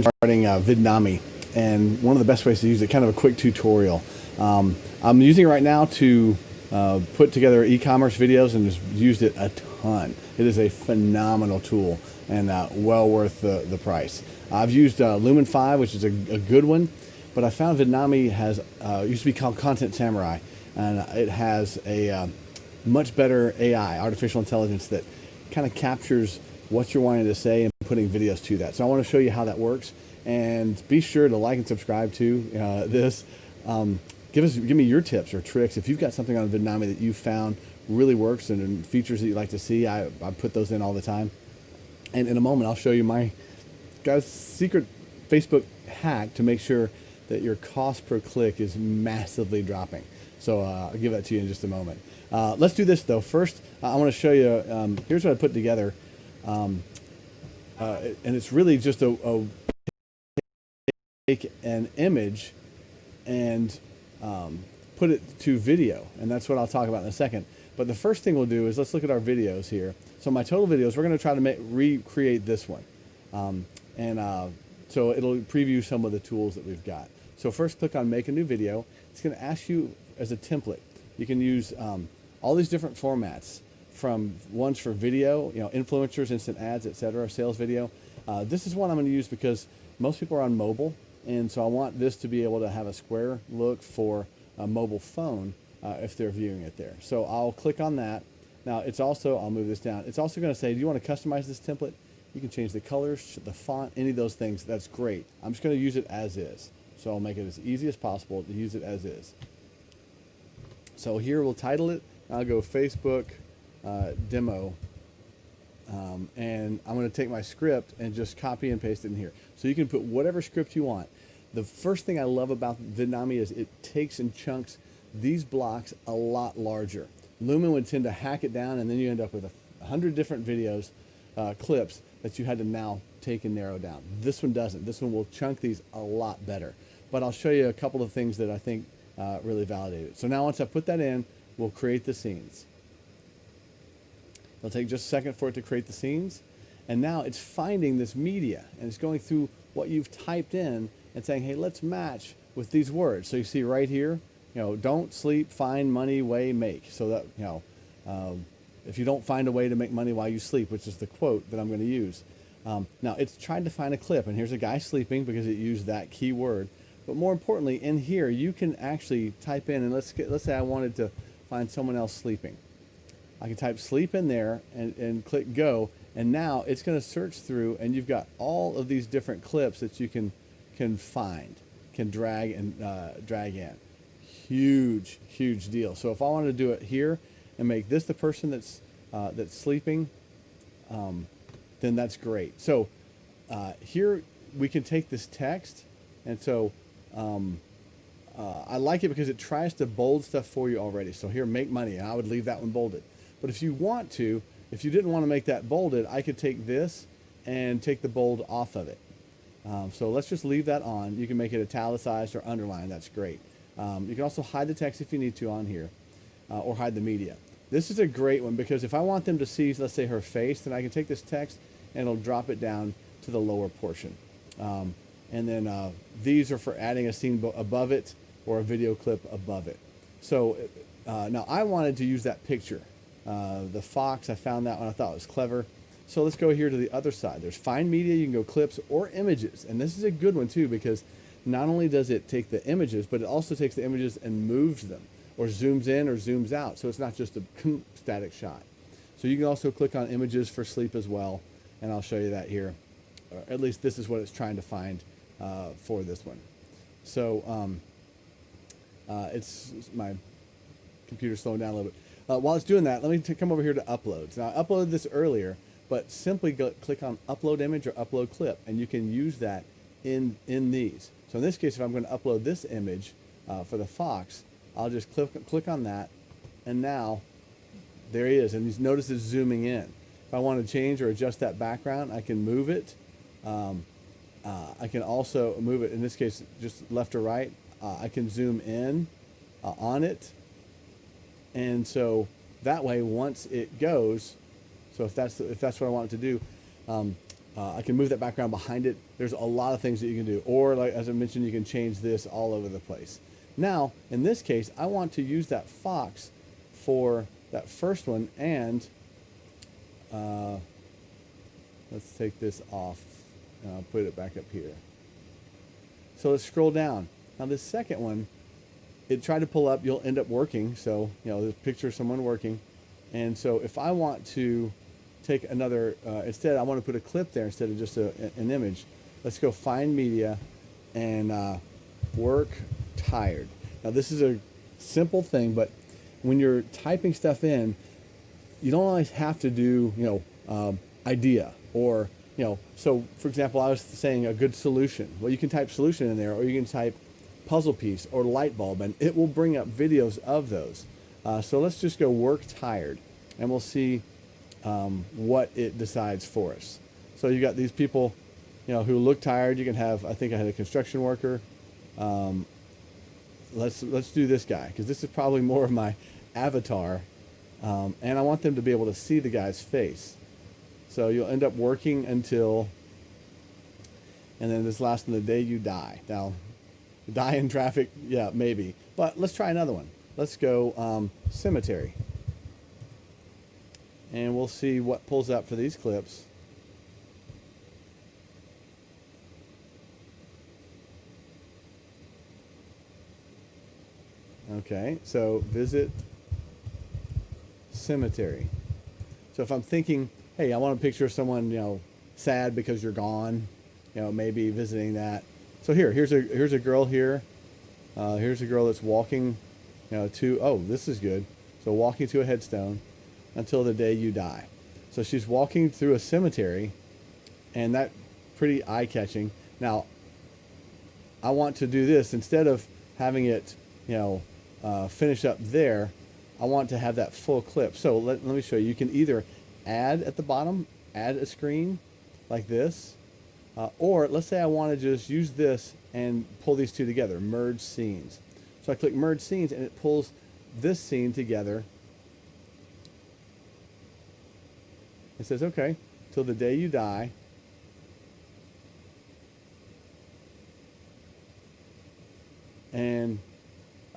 starting Vidnami, and one of the best ways to use it, kind of a quick tutorial. I'm using it right now to put together e-commerce videos and just used it a ton. It is a phenomenal tool and well worth the price. I've used Lumen 5, which is a good one, but I found Vidnami has, used to be called Content Samurai, and it has a much better AI, artificial intelligence, that kind of captures what you're wanting to say and putting videos to that. So I want to show you how that works, and be sure to like and subscribe to this. Give me your tips or tricks. If you've got something on Vidnami that you found really works and features that you'd like to see, I put those in all the time. And in a moment, I'll show you my secret Facebook hack to make sure that your cost per click is massively dropping. So I'll give that to you in just a moment. Let's do this though. First, I want to show you, here's what I put together. And it's really just take an image and put it to video, and that's what I'll talk about in a second. But the first thing we'll do is let's look at our videos here. So my total videos, we're going to try to recreate this one, so it'll preview some of the tools that we've got. So first, click on Make a New Video. It's going to ask you as a template. You can use all these different formats, from ones for video, influencers, instant ads, etc., sales video. This is one I'm going to use because most people are on mobile, and so I want this to be able to have a square look for a mobile phone if they're viewing it there. So I'll click on that. Now it's also, I'll move this down. It's also going to say, do you want to customize this template? You can change the colors, the font, any of those things. That's great. I'm just going to use it as is. So I'll make it as easy as possible to use it as is. So here we'll title it. I'll go Facebook demo, and I'm going to take my script and just copy and paste it in here. So you can put whatever script you want. The first thing I love about Vidnami is it takes and chunks these blocks a lot larger. Lumen would tend to hack it down, and then you end up with 100 different videos, clips that you had to now take and narrow down. This one doesn't. This one will chunk these a lot better. But I'll show you a couple of things that I think really validate it. So now once I put that in, we'll create the scenes. It'll take just a second for it to create the scenes. And now it's finding this media, and it's going through what you've typed in and saying, hey, let's match with these words. So you see right here, don't sleep, find money, way, make. So that, if you don't find a way to make money while you sleep, which is the quote that I'm going to use. Now it's trying to find a clip, and here's a guy sleeping because it used that key word. But more importantly, in here, you can actually type in, and let's say I wanted to find someone else sleeping. I can type sleep in there and click go, and now it's going to search through, and you've got all of these different clips that you can find, can drag in. Huge deal. So if I wanted to do it here and make this the person that's sleeping, then that's great. So here we can take this text, and so I like it because it tries to bold stuff for you already. So here, make money, and I would leave that one bolded. But if you didn't want to make that bolded, I could take this and take the bold off of it. So let's just leave that on. You can make it italicized or underlined. That's great. You can also hide the text if you need to on here, or hide the media. This is a great one because if I want them to see, let's say, her face, then I can take this text and it'll drop it down to the lower portion. And then these are for adding a scene above it or a video clip above it. So now I wanted to use that picture. The fox, I found that one, I thought it was clever. So let's go here to the other side. There's find media, you can go clips or images. And this is a good one too, because not only does it take the images, but it also takes the images and moves them, or zooms in or zooms out. So it's not just a static shot. So you can also click on images for sleep as well. And I'll show you that here. Or at least this is what it's trying to find for this one. So it's my computer's slowing down a little bit. While it's doing that, let me come over here to uploads. Now I uploaded this earlier, but simply click on upload image or upload clip, and you can use that in these. So in this case, if I'm going to upload this image for the fox, I'll just click on that, and now there he is, and you notice it's zooming in. If I want to change or adjust that background, I can move it. I can also move it, in this case, just left or right. I can zoom in on it, and so that way, once it goes, so if that's what I want it to do, I can move that background behind it. There's a lot of things that you can do. Or, like as I mentioned, you can change this all over the place. Now, in this case, I want to use that fox for that first one, and let's take this off. And I'll put it back up here. So let's scroll down. Now this second one, it tried to pull up, you'll end up working. So, there's a picture of someone working. And so if I want to take another, instead I want to put a clip there instead of just an image. Let's go find media and work tired. Now this is a simple thing, but when you're typing stuff in, you don't always have to do, idea or, so for example, I was saying a good solution. Well, you can type solution in there, or you can type puzzle piece or light bulb, and it will bring up videos of those. So let's just go work tired, and we'll see what it decides for us. So you got these people, who look tired. You can have, I think I had a construction worker. Let's do this guy, because this is probably more of my avatar, and I want them to be able to see the guy's face. So you'll end up working until, and then this last one, the day you die. Now, die in traffic, yeah, maybe. But let's try another one. Let's go cemetery. And we'll see what pulls up for these clips. Okay, so visit cemetery. So if I'm thinking, hey, I want a picture of someone, sad because you're gone, maybe visiting that. So here's a girl here. Here's a girl that's walking, this is good. So walking to a headstone until the day you die. So she's walking through a cemetery, and that pretty eye-catching. Now, I want to do this instead of having it, finish up there. I want to have that full clip. So let me show you. You can either add at the bottom, add a screen like this, or let's say I want to just use this and pull these two together, merge scenes. So I click merge scenes, and it pulls this scene together. It says, okay, till the day you die. And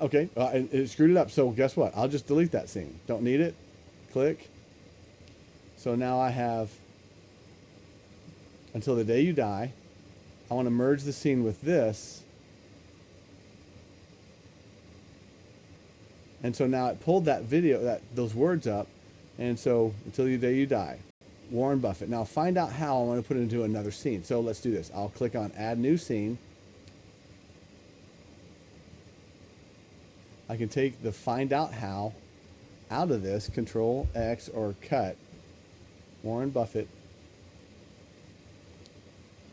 okay, it screwed it up. So guess what? I'll just delete that scene. Don't need it. Click. So now I have until the day you die. I want to merge the scene with this. And so now it pulled that video, those words up. And so until the day you die, Warren Buffett. Now find out how I want to put it into another scene. So let's do this. I'll click on add new scene. I can take the find out how out of this, Control X or cut Warren Buffett,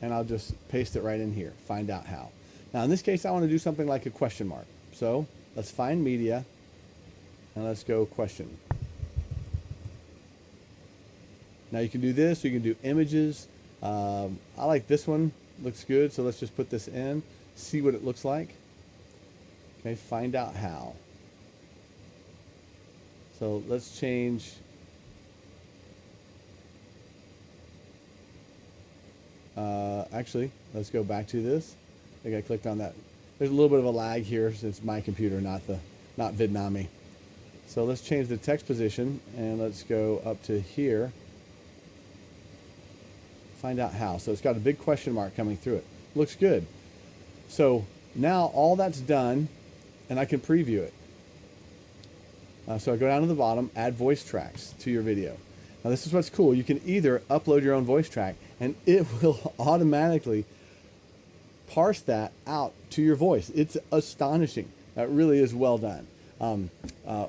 and I'll just paste it right in here, find out how. Now in this case, I want to do something like a question mark. So let's find media, and let's go question. Now you can do this, you can do images. I like this one, looks good, so let's just put this in, see what it looks like. Okay, find out how. So let's change. Actually, let's go back to this. I think I clicked on that. There's a little bit of a lag here since my computer, not Vidnami. So let's change the text position, and let's go up to here. Find out how. So it's got a big question mark coming through it. Looks good. So now all that's done, and I can preview it. So I go down to the bottom, add voice tracks to your video. Now this is what's cool. You can either upload your own voice track, and it will automatically parse that out to your voice. It's astonishing. That really is well done.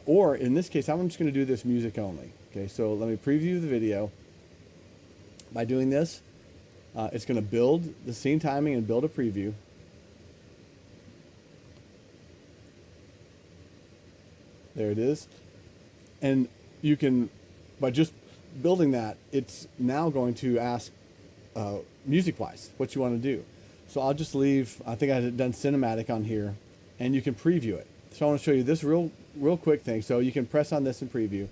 Or in this case, I'm just going to do this music only. Okay, so let me preview the video. By doing this, it's going to build the scene timing and build a preview. There it is. And you can, by just building that, it's now going to ask music-wise what you want to do. So I'll just leave, I think I had done cinematic on here, and you can preview it. So I want to show you this real quick thing. So you can press on this and preview.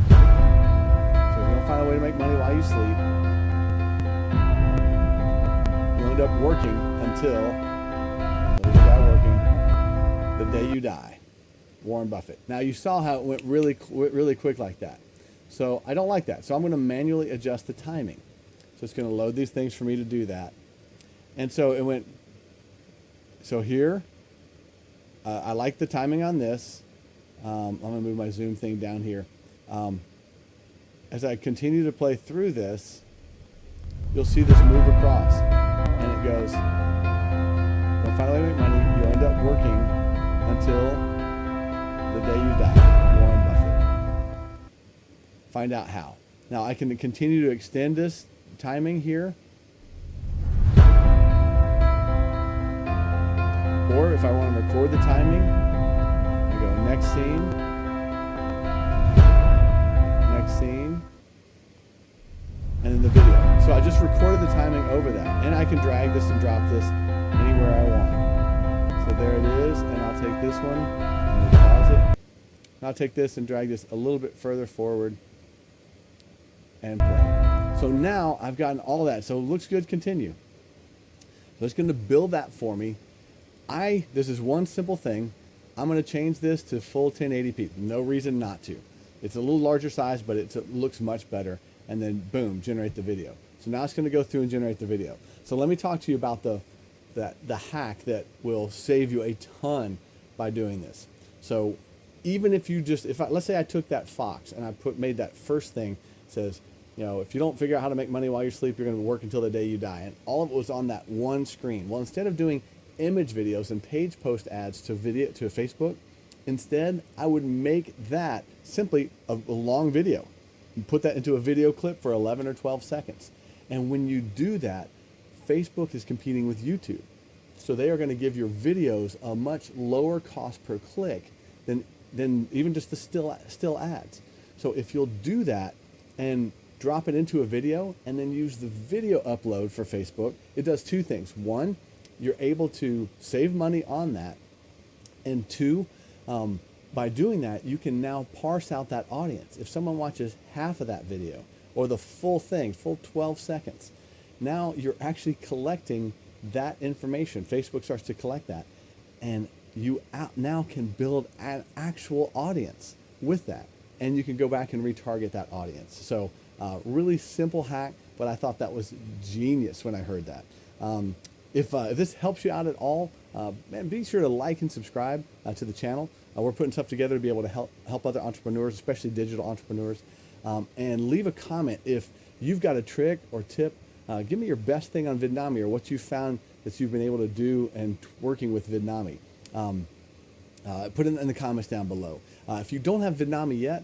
So if you don't find a way to make money while you sleep, end up working until, there's a guy working, the day you die. Warren Buffett. Now you saw how it went really quick like that. So I don't like that. So I'm going to manually adjust the timing. So it's going to load these things for me to do that. And so it went, so here, I like the timing on this. I'm going to move my zoom thing down here. As I continue to play through this, you'll see this move across. And it goes, don't finally make money, you'll end up working until the day you die. Warren Buffett. Find out how. Now I can continue to extend this timing here. Or if I want to record the timing, I go next scene, and then the video. So I just recorded the timing over that, and I can drag this and drop this anywhere I want. So there it is, and I'll take this one and pause it. And I'll take this and drag this a little bit further forward and play. So now I've gotten all that. So it looks good, continue. So it's going to build that for me. This is one simple thing. I'm going to change this to full 1080p. No reason not to. It's a little larger size, but it looks much better. And then boom, generate the video. So now it's going to go through and generate the video. So let me talk to you about the hack that will save you a ton by doing this. So even if you just, let's say I took that Fox and I made that first thing, says, you know, if you don't figure out how to make money while you sleep, you're going to work until the day you die. And all of it was on that one screen. Well, instead of doing image videos and page post ads to Facebook, instead I would make that simply a long video. You put that into a video clip for 11 or 12 seconds. And when you do that, Facebook is competing with YouTube. So they are going to give your videos a much lower cost per click than even just the still ads. So if you'll do that and drop it into a video and then use the video upload for Facebook, it does two things. One, you're able to save money on that. And two, by doing that, you can now parse out that audience. If someone watches half of that video or the full thing, full 12 seconds, now you're actually collecting that information. Facebook starts to collect that. And you now can build an actual audience with that. And you can go back and retarget that audience. So really simple hack, but I thought that was genius when I heard that. If this helps you out at all, man, be sure to like and subscribe to the channel. We're putting stuff together to be able to help other entrepreneurs, especially digital entrepreneurs. And leave a comment if you've got a trick or tip. Give me your best thing on Vidnami or what you found that you've been able to do and working with Vidnami. Put it in the comments down below. If you don't have Vidnami yet,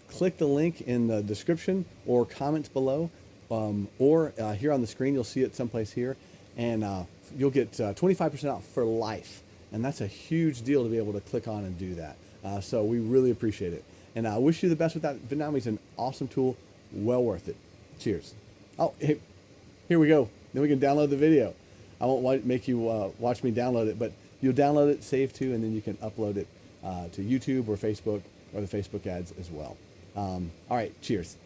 click the link in the description or comments below, or here on the screen, you'll see it someplace here, and you'll get 25% off for life. And that's a huge deal to be able to click on and do that. So we really appreciate it. And I wish you the best with that. Vidnami is an awesome tool, well worth it. Cheers. Oh, hey, here we go. Then we can download the video. I won't make you watch me download it, but you'll download it, save to, and then you can upload it to YouTube or Facebook or the Facebook ads as well. All right, cheers.